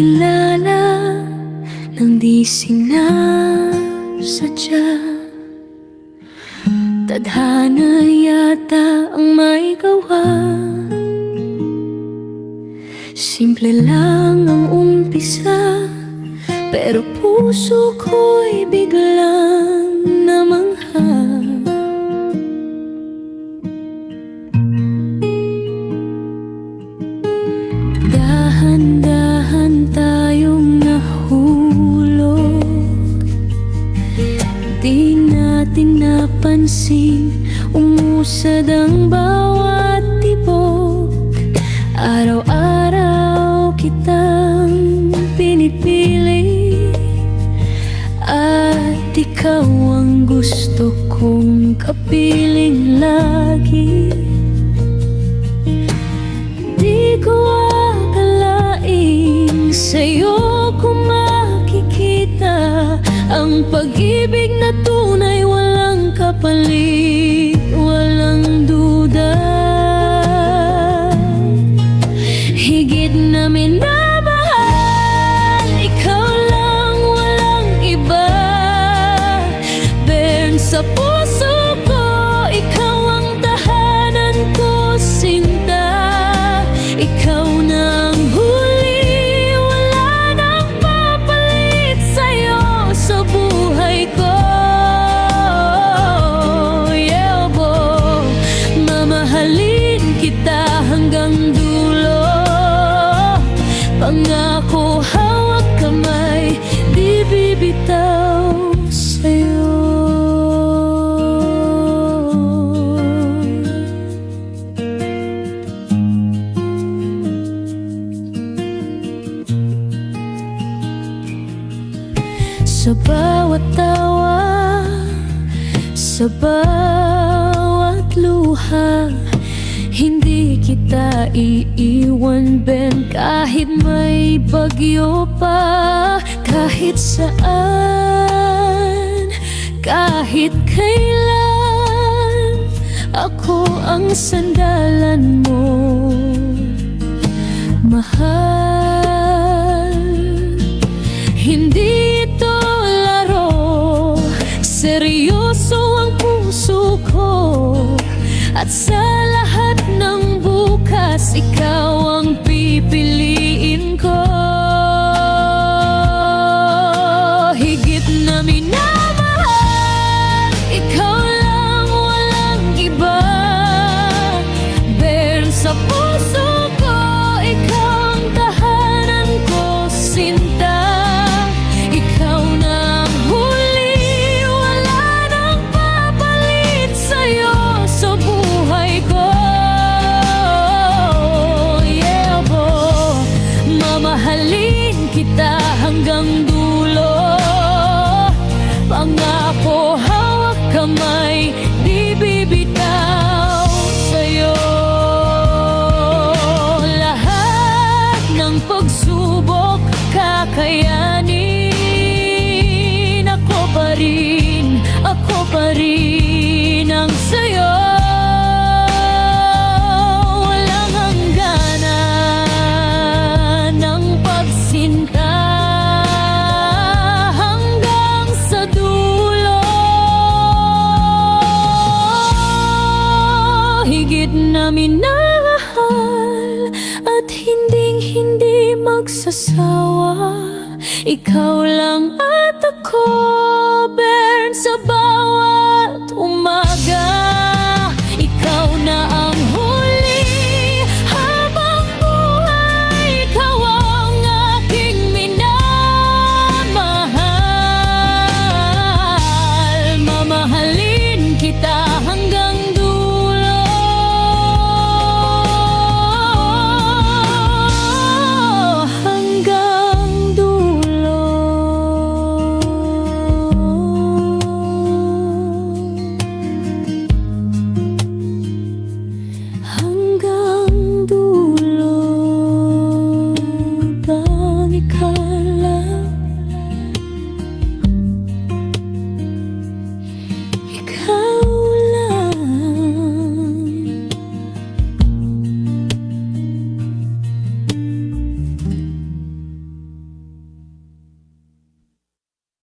kilala nang di sinasadya. Tadhana yata ang may gawa. Simple lang ang umpisa, pero puso ko'y biglang namangha. Dahan-dahan tayong nahulog, di natin napansin, umusad ang bawat tibok. Araw-araw kitang pinipili, at ikaw ang gusto kong kapiling lagi. Di ko akalaing sa'yo ko makikita ang pag-ibig na tunay, walang kapalit, walang duda. Higit na minamahal, ikaw lang, walang iba. Bern sa puso ko, ikaw ang tahanan ko, sinta. Ikaw na ang huli, wala nang papalit sa'yo sa buhay ko. Yeah, bo, mamahalin kita hanggang dulo. Pangako, hawak kamay, di bibitaw sa'yo. Sa bawat tawa, sa bawat luha, hindi kita iiwan, Ben, kahit may bagyo pa. Kahit saan, kahit kailan, ako ang sandalan mo, mahal. Hindi ito laro, seryoso ang puso ko. At sa lahat ng bukas, ikaw ang pipiliin ko. Higit na minamahal, ikaw lang, walang iba. Bern sa puso ko, ikaw ang tahanan ko, sinta. Ikaw na ang huli, wala nang papalit sa'yo sa buhay ko. Yeah, bo, mamahalin kita hanggang dulo. Pangako, hawak kamay, di bibitaw sa'yo. Lahat ng pagsubok kakayanin, ako pa rin ang sa'yo. Walang hangganan ng pagsinta hanggang sa dulo. Higit na minamahal at hinding-hindi magsasawa, ikaw lang at ako, Bern, sa bawat umaga. Ikaw na ang huli, habang buhay, ikaw ang aking minamahal. Mamahalin kita hanggang dulo. Hanggang dulo. Hanggang dulo, bang ikaw